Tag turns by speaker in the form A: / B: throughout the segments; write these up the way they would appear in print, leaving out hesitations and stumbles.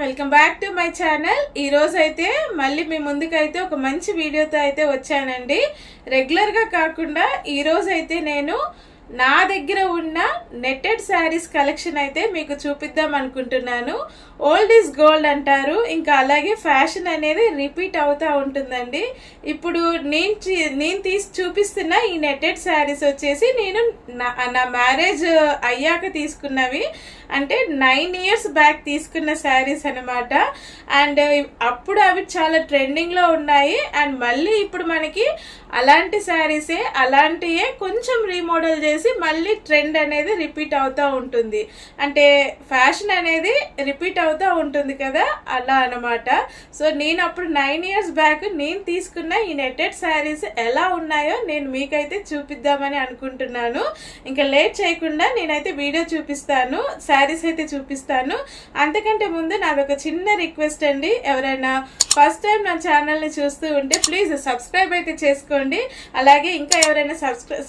A: Welcome back to my channel. ఈ రోజు అయితే మళ్ళీ మీ ముందుకైతే ఒక మంచి వీడియోతో అయితే వచ్చానండి. రెగ్యులర్గా కాకుండా ఈ రోజు అయితే నేను నా దగ్గర ఉన్న నెట్టెడ్ శారీస్ కలెక్షన్ అయితే మీకు చూపిద్దాం అనుకుంటున్నాను. ఓల్డ్ ఈజ్ గోల్డ్ అంటారు, ఇంకా అలాగే ఫ్యాషన్ అనేది రిపీట్ అవుతూ ఉంటుందండి. ఇప్పుడు నేను తీసి చూపిస్తున్న ఈ నెట్టెడ్ శారీస్ వచ్చేసి నేను నా మ్యారేజ్ అయ్యాక తీసుకున్నవి, అంటే 9 years బ్యాక్ తీసుకున్న శారీస్ అనమాట. అండ్ అప్పుడు అవి చాలా ట్రెండింగ్లో ఉన్నాయి. అండ్ మళ్ళీ ఇప్పుడు మనకి అలాంటి శారీసే అలాంటియే కొంచెం రీమోడల్ చేసి మళ్ళీ ట్రెండ్ అనేది రిపీట్ అవుతూ ఉంటుంది. అంటే ఫ్యాషన్ అనేది రిపీట్ అవుతూ ఉంటుంది కదా, అలా అనమాట. సో నేను అప్పుడు 9 years బ్యాక్ నేను తీసుకున్న ఈ నెట్టెడ్ శారీస్ ఎలా ఉన్నాయో నేను మీకైతే చూపిద్దామని అనుకుంటున్నాను. ఇంకా లేట్ చేయకుండా నేనైతే వీడియో చూపిస్తాను, శారీస్ అయితే చూపిస్తాను. అంతకంటే ముందు నాది ఒక చిన్న రిక్వెస్ట్ అండి, ఎవరైనా ఫస్ట్ టైం నా ఛానల్ని చూస్తూ ఉంటే ప్లీజ్ సబ్స్క్రైబ్ అయితే చేసుకోండి. అలాగే ఇంకా ఎవరైనా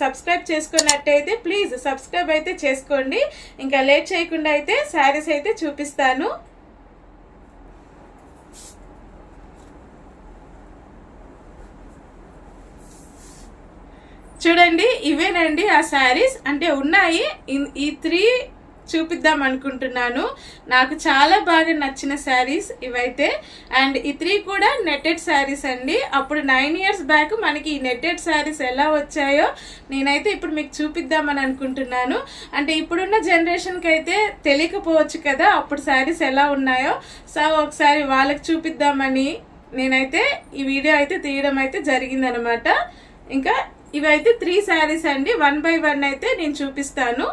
A: సబ్స్క్రైబ్ చేసుకున్నట్టయితే ప్లీజ్ సబ్స్క్రైబ్ అయితే చేసుకోండి. ఇంకా లేట్ చేయకుండా అయితే శారీస్ అయితే చూపిస్తాను. చూడండి, ఇవేనండి ఆ శారీస్. అంటే ఉన్నాయి, ఈ 3 చూపిద్దాం అనుకుంటున్నాను. నాకు చాలా బాగా నచ్చిన శారీస్ ఇవైతే. అండ్ ఈ 3 కూడా నెట్టెడ్ శారీస్ అండి. అప్పుడు 9 years బ్యాక్ మనకి ఈ నెట్టెడ్ శారీస్ ఎలా వచ్చాయో నేనైతే ఇప్పుడు మీకు చూపిద్దామని అనుకుంటున్నాను. అంటే ఇప్పుడున్న జనరేషన్కి అయితే తెలియకపోవచ్చు కదా అప్పుడు శారీస్ ఎలా ఉన్నాయో. సో ఒకసారి వాళ్ళకి చూపిద్దామని నేనైతే ఈ వీడియో అయితే తీయడం అయితే జరిగిందనమాట. ఇంకా ఇవైతే 3 శారీస్ అండి, 1 by 1 అయితే నేను చూపిస్తాను.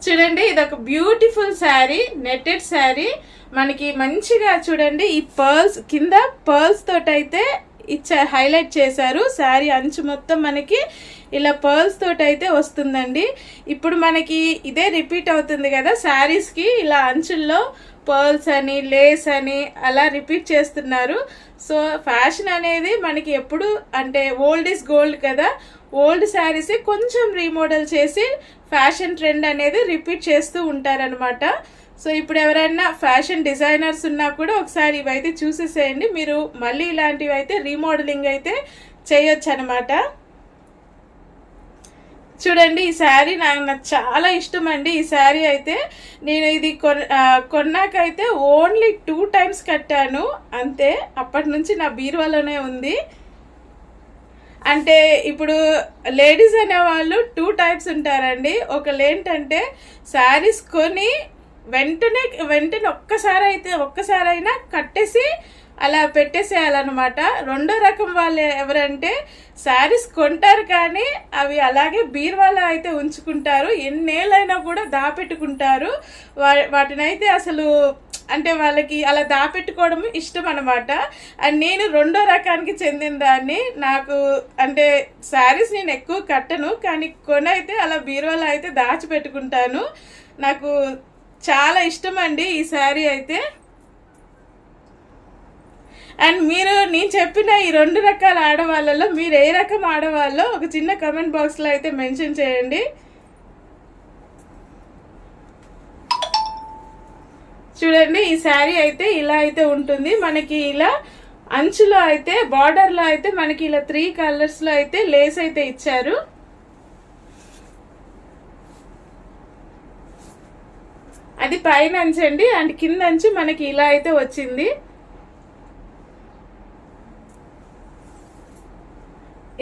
A: చూడండి, ఇది ఒక బ్యూటిఫుల్ శారీ, నెట్టెడ్ శారీ. మనకి మంచిగా చూడండి, ఈ పర్ల్స్ కింద పర్ల్స్ తోటి అయితే హైలైట్ చేశారు. శారీ అంచు మొత్తం మనకి ఇలా పర్ల్స్ తోటి అయితే వస్తుందండి. ఇప్పుడు మనకి ఇదే రిపీట్ అవుతుంది కదా శారీస్కి, ఇలా అంచుల్లో పర్ల్స్ అని లేస్ అని అలా రిపీట్ చేస్తున్నారు. సో ఫ్యాషన్ అనేది మనకి ఎప్పుడు అంటే ఓల్డ్ ఈజ్ గోల్డ్ కదా, ఓల్డ్ శారీస్ కొంచెం రీమోడల్ చేసి ఫ్యాషన్ ట్రెండ్ అనేది రిపీట్ చేస్తూ ఉంటారనమాట. సో ఇప్పుడు ఎవరైనా ఫ్యాషన్ డిజైనర్స్ ఉన్నా కూడా ఒకసారి ఇవైతే చూసేసేయండి, మీరు మళ్ళీ ఇలాంటివి అయితే రీమోడలింగ్ అయితే చేయొచ్చు అనమాట. చూడండి, ఈ శారీ నాకు చాలా ఇష్టం అండి. ఈ శారీ అయితే నేను ఇది కొన్నాకైతే ఓన్లీ 2 times కట్టాను అంతే. అప్పటి నుంచి నా బీరువాలోనే ఉంది. అంటే ఇప్పుడు లేడీస్ అనేవాళ్ళు 2 types ఉంటారండి. ఒకళ్ళు ఏంటంటే శారీస్ కొని వెంటనే ఒక్కసారైనా కట్టేసి అలా పెట్టేసేయాలన్నమాట. రెండో రకం వాళ్ళు ఎవరంటే శారీస్ కొంటారు కానీ అవి అలాగే బీరువాలో అయితే ఉంచుకుంటారు, ఎన్నేళ్ళైనా కూడా దాపెట్టుకుంటారు. వాటినైతే అసలు అంటే వాళ్ళకి అలా దాపెట్టుకోవడం ఇష్టం అనమాట. అండ్ నేను రెండో రకానికి చెందిన దాన్ని. నాకు అంటే శారీస్ నేను ఎక్కువ కట్టను, కానీ కొనైతే అలా బీరువాలో అయితే దాచిపెట్టుకుంటాను. నాకు చాలా ఇష్టం అండి ఈ శారీ అయితే. అండ్ నేను చెప్పిన ఈ 2 రకాల ఆడవాళ్ళలో మీరు ఏ రకం ఆడవాళ్ళో ఒక చిన్న కమెంట్ బాక్స్లో అయితే మెన్షన్ చేయండి. చూడండి, ఈ శారీ అయితే ఇలా అయితే ఉంటుంది. మనకి ఇలా అంచులో అయితే బార్డర్లో అయితే మనకి ఇలా 3 colors అయితే లేస్ అయితే ఇచ్చారు. అది పైన అంచండి, అండ్ కింద అంచు మనకి ఇలా అయితే వచ్చింది.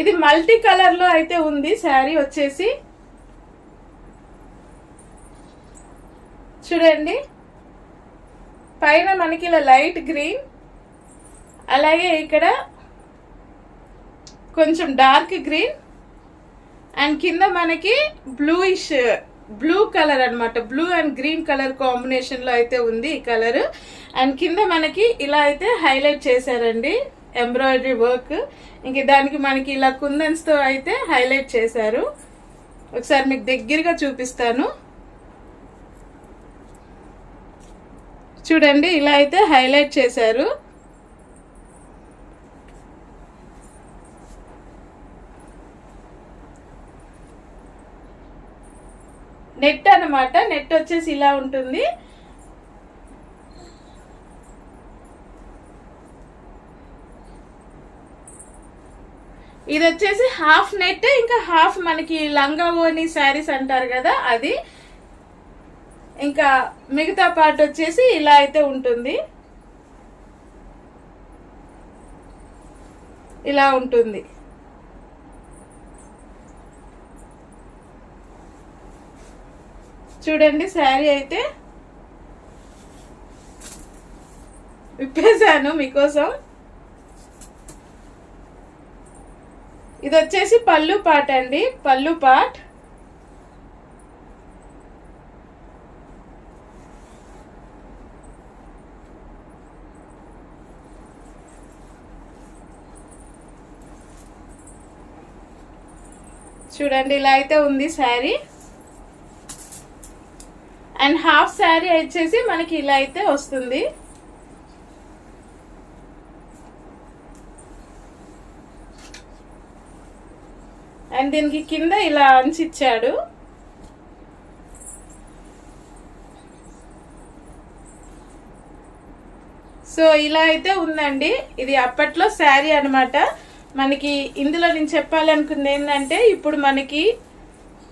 A: ఇది మల్టీ కలర్లో అయితే ఉంది శారీ వచ్చేసి. చూడండి, పైన మనకి ఇలా లైట్ గ్రీన్, అలాగే ఇక్కడ కొంచెం డార్క్ గ్రీన్, అండ్ కింద మనకి బ్లూ కలర్ అనమాట. బ్లూ అండ్ గ్రీన్ కలర్ కాంబినేషన్లో అయితే ఉంది ఈ కలర్. అండ్ కింద మనకి ఇలా అయితే హైలైట్ చేశారండి ఎంబ్రాయిడరీ వర్క్. ఇంక దానికి మనకి ఇలా కుందన్స్తో అయితే హైలైట్ చేశారు. ఒకసారి మీకు దగ్గరగా చూపిస్తాను. చూడండి, ఇలా అయితే హైలైట్ చేశారు. నెట్ అన్నమాట. నెట్ వచ్చేసి ఇలా ఉంటుంది. ఇది వచ్చేసి హాఫ్ నెట్, ఇంకా హాఫ్ మనకి లంగా ఓని శారీస్ అంటారు కదా అది. ఇంకా మిగతా పార్ట్ వచ్చేసి ఇలా అయితే ఉంటుంది, ఇలా ఉంటుంది. చూడండి శారీ అయితే విప్పేశాను మీకోసం. ఇది వచ్చేసి పళ్ళు పార్ట్ అండి, పళ్ళు పార్ట్. చూడండి ఇలా అయితే ఉంది శారీ. అండ్ హాఫ్ శారీ వచ్చేసి మనకి ఇలా అయితే వస్తుంది. అండ్ దీనికి కింద ఇలా అంచి ఇచ్చాడు. సో ఇలా అయితే ఉందండి. ఇది అప్పట్లో శారీ అనమాట. మనకి ఇందులో నేను చెప్పాలనుకుంది ఏంటంటే, ఇప్పుడు మనకి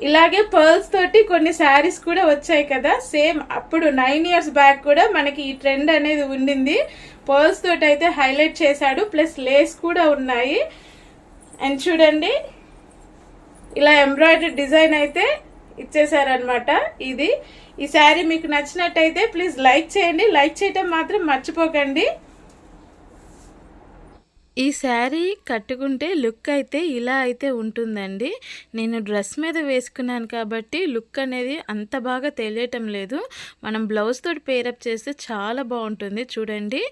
A: ఇలాగే పర్ల్స్ తోటి కొన్ని శారీస్ కూడా వచ్చాయి కదా, సేమ్ అప్పుడు 9 years బ్యాక్ కూడా మనకి ఈ ట్రెండ్ అనేది ఉండింది. పర్ల్స్ తోటి అయితే హైలైట్ చేశాడు, ప్లస్ లేస్ కూడా ఉన్నాయి. అండ్ చూడండి ఇలా ఎంబ్రాయిడరీ డిజైన్ అయితే ఇచ్చేసారనమాట. ఇది ఈ శారీ మీకు నచ్చినట్టయితే ప్లీజ్ లైక్ చేయండి, లైక్ చేయటం మాత్రం మర్చిపోకండి. ఈ శారీ కట్టుకుంటే లుక్ అయితే ఇలా అయితే ఉంటుందండి. నేను డ్రెస్ మీద వేసుకున్నాను కాబట్టి లుక్ అనేది అంత బాగా తెలియటం లేదు. మనం బ్లౌజ్ తోటి పేరప్ చేస్తే చాలా బాగుంటుంది. చూడండి.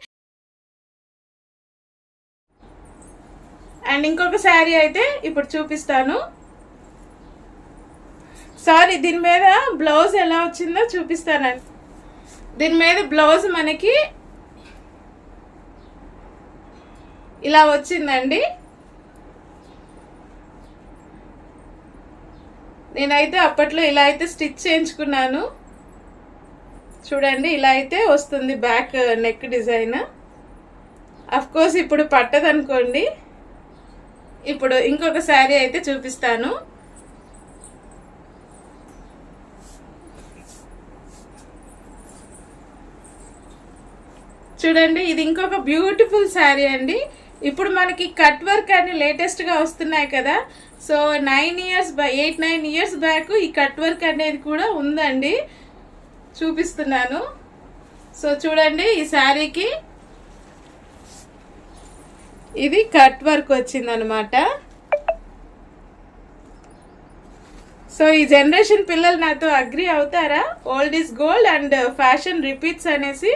A: అండ్ ఇంకొక శారీ అయితే ఇప్పుడు చూపిస్తాను. సారీ, దీని మీద బ్లౌజ్ ఎలా వచ్చిందో చూపిస్తానండి. దీని మీద బ్లౌజ్ మనకి ఇలా వచ్చిందండి. నేనైతే అప్పట్లో ఇలా అయితే స్టిచ్ చేయించుకున్నాను. చూడండి ఇలా అయితే వస్తుంది back neck design. Of course ఇప్పుడు పట్టదనుకోండి. ఇప్పుడు ఇంకొక శారీ అయితే చూపిస్తాను. చూడండి ఇది ఇంకొక బ్యూటిఫుల్ శారీ అండి. ఇప్పుడు మనకి కట్ వర్క్ అని లేటెస్ట్గా వస్తున్నాయి కదా, సో 8-9 years బ్యాక్ ఈ కట్ వర్క్ అనేది కూడా ఉందండి, చూపిస్తున్నాను. సో చూడండి ఈ శారీకి ఇది కట్ వర్క్ వచ్చిందనమాట. సో ఈ జనరేషన్ పిల్లలు నాతో అగ్రి అవుతారా? Old is gold and fashion repeats అనేసి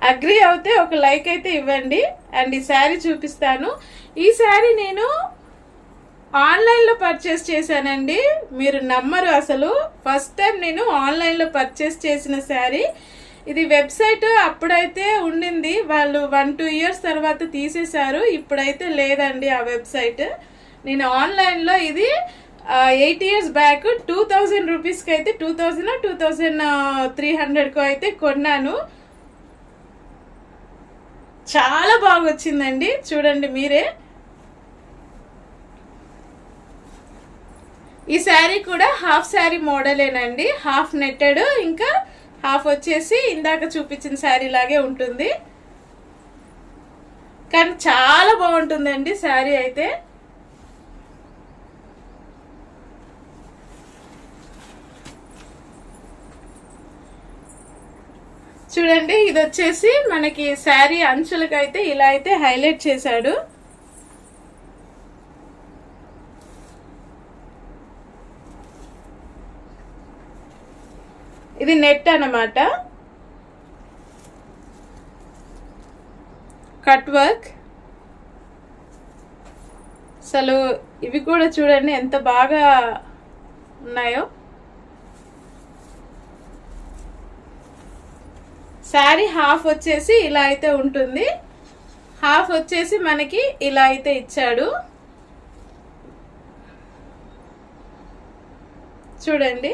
A: అగ్రి అవుతే ఒక లైక్ అయితే ఇవ్వండి. అండ్ ఈ శారీ చూపిస్తాను. ఈ శారీ నేను ఆన్లైన్లో పర్చేస్ చేశానండి. మీరు నమ్మరు అసలు. ఫస్ట్ టైం నేను ఆన్లైన్లో పర్చేస్ చేసిన శారీ ఇది. వెబ్సైట్ అప్పుడైతే ఉండింది, వాళ్ళు 1-2 years తర్వాత తీసేశారు. ఇప్పుడైతే లేదండి ఆ వెబ్సైట్. నేను ఆన్లైన్లో ఇది 8 years బ్యాక్ 2000 రూపీస్కి అయితే 2000 2300 అయితే కొన్నాను. చాలా బాగా వచ్చిందండి. చూడండి మీరే. ఈ శారీ కూడా హాఫ్ శారీ మోడలేనండి. హాఫ్ నెట్టెడ్, ఇంకా హాఫ్ వచ్చేసి ఇందాక చూపించిన శారీ లాగే ఉంటుంది. కానీ చాలా బాగుంటుందండి శారీ అయితే. చూడండి ఇది వచ్చేసి మనకి శారీ అంచులకు అయితే ఇలా అయితే హైలైట్ చేశాడు. ఇది నెట్ అన్నమాట, కట్ వర్క్. అసలు ఇవి కూడా చూడండి ఎంత బాగా ఉన్నాయో. శారీ హాఫ్ వచ్చేసి ఇలా అయితే ఉంటుంది, హాఫ్ వచ్చేసి మనకి ఇలా అయితే ఇచ్చాడు. చూడండి.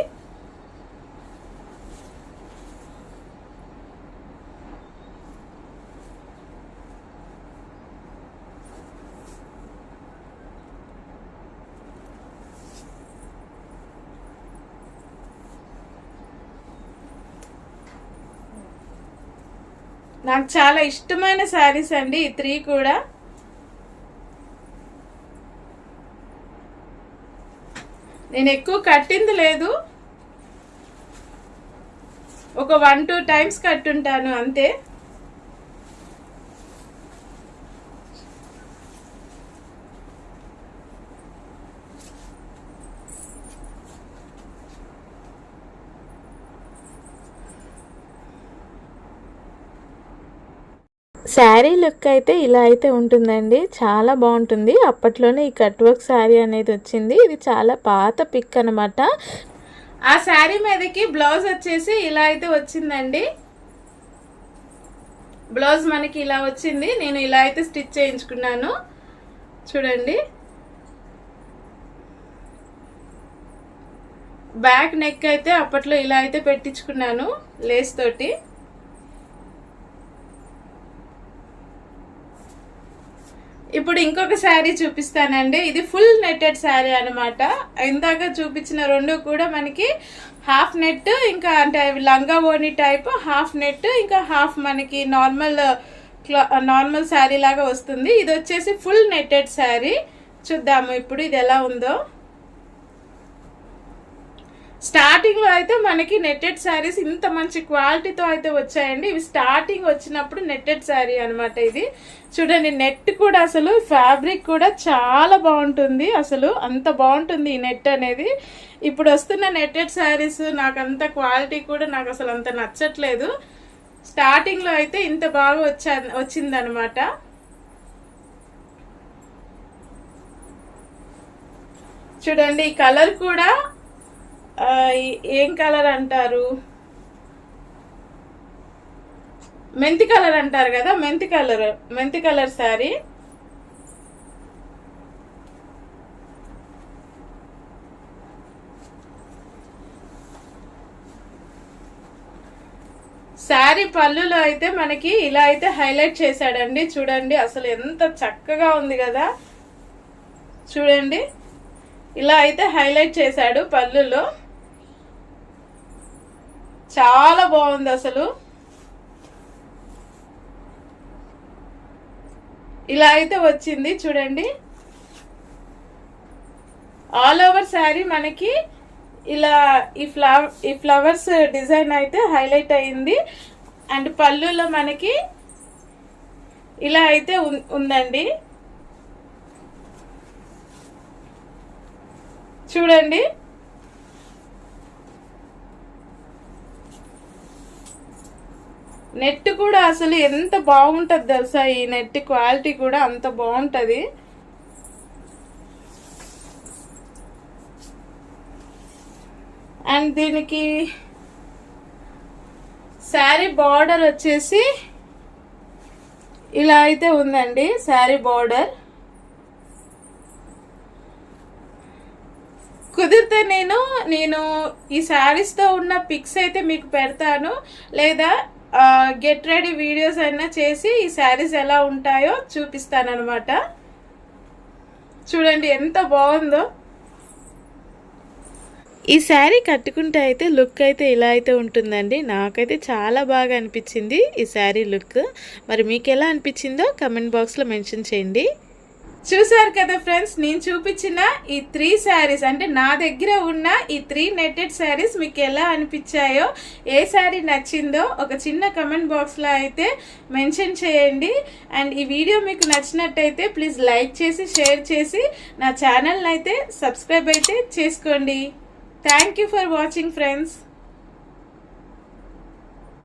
A: నాకు చాలా ఇష్టమైన శారీస్ అండి ఈ 3 కూడా. నేను ఎక్కువ కట్టింది లేదు, ఒక 1-2 టైమ్స్ కట్టుంటాను అంతే.
B: శారీ లుక్ అయితే ఇలా అయితే ఉంటుందండి, చాలా బాగుంటుంది. అప్పట్లోనే ఈ కట్ వర్క్ శారీ అనేది వచ్చింది. ఇది చాలా పాత పిక్ అనమాట.
A: ఆ శారీ మీదకి బ్లౌజ్ వచ్చేసి ఇలా అయితే వచ్చిందండి. బ్లౌజ్ మనకి ఇలా వచ్చింది. నేను ఇలా అయితే స్టిచ్ చేయించుకున్నాను. చూడండి, బ్యాక్ నెక్ అయితే అప్పట్లో ఇలా అయితే పెట్టించుకున్నాను లేస్ తోటి. ఇప్పుడు ఇంకొక శారీ చూపిస్తానండి. ఇది ఫుల్ నెట్టెడ్ శారీ అనమాట. ఇందాక చూపించిన 2 కూడా మనకి హాఫ్ నెట్, ఇంకా అంటే లంగా ఓని టైప్ హాఫ్ నెట్, ఇంకా హాఫ్ మనకి నార్మల్ శారీ లాగా వస్తుంది. ఇది వచ్చేసి ఫుల్ నెట్టెడ్ శారీ. చూద్దాము ఇప్పుడు ఇది ఎలా ఉందో. స్టార్టింగ్ లో అయితే మనకి నెట్టెడ్ శారీస్ ఇంత మంచి క్వాలిటీతో అయితే వచ్చాయండి. ఇవి స్టార్టింగ్ వచ్చినప్పుడు నెట్టెడ్ శారీ అనమాట. ఇది చూడండి, నెట్ కూడా అసలు ఫ్యాబ్రిక్ కూడా చాలా బాగుంటుంది. అసలు అంత బాగుంటుంది ఈ నెట్ అనేది. ఇప్పుడు వస్తున్న నెట్టెడ్ శారీస్ నాకు అంత క్వాలిటీ కూడా నాకు అసలు అంత నచ్చట్లేదు. స్టార్టింగ్ లో అయితే ఇంత బాగా వచ్చిందనమాట. చూడండి, ఈ కలర్ కూడా ఏం కలర్ అంటారు, మెంతి కలర్ అంటారు కదా, మెంతి కలర్ శారీ. శారీ పళ్ళులో అయితే మనకి ఇలా అయితే హైలైట్ చేశాడండి. చూడండి, అసలు ఎంత చక్కగా ఉంది కదా. చూడండి, ఇలా అయితే హైలైట్ చేశాడు పళ్ళులో. చాలా బాగుంది అసలు. ఇలా అయితే వచ్చింది చూడండి. ఆల్ ఓవర్ శారీ మనకి ఇలా ఈ ఫ్లవర్స్ డిజైన్ అయితే హైలైట్ అయింది. అండ్ పళ్ళులో మనకి ఇలా అయితే ఉందండి. చూడండి, నెట్ కూడా అసలు ఎంత బాగుంటది తెలుసా. ఈ నెట్ క్వాలిటీ కూడా అంత బాగుంటది. అండ్ దీనికి శారీ బార్డర్ వచ్చేసి ఇలా అయితే ఉందండి. శారీ బార్డర్ కుదిరితే నేను ఈ శారీస్తో ఉన్న పిక్స్ అయితే మీకు పెడతాను, లేదా గెట్ రెడీ వీడియోస్ అయినా చేసి ఈ శారీస్ ఎలా ఉంటాయో చూపిస్తాను అనమాట. చూడండి ఎంత బాగుందో.
B: ఈ శారీ కట్టుకుంటే అయితే లుక్ అయితే ఇలా అయితే ఉంటుందండి. నాకైతే చాలా బాగా అనిపించింది ఈ శారీ లుక్. మరి మీకు ఎలా అనిపించిందో కమెంట్ బాక్స్లో మెన్షన్ చేయండి.
A: చూసారు కదా ఫ్రెండ్స్, నేను చూపించిన ఈ 3 శారీస్, అంటే నా దగ్గర ఉన్న ఈ 3 నెట్టెడ్ శారీస్ మీకు ఎలా అనిపించాయో, ఏ శారీ నచ్చిందో ఒక చిన్న కమెంట్ బాక్స్లో అయితే మెన్షన్ చేయండి. అండ్ ఈ వీడియో మీకు నచ్చినట్టయితే ప్లీజ్ లైక్ చేసి షేర్ చేసి నా ఛానల్ని అయితే సబ్స్క్రైబ్ అయితే చేసుకోండి. Thank you for watching friends.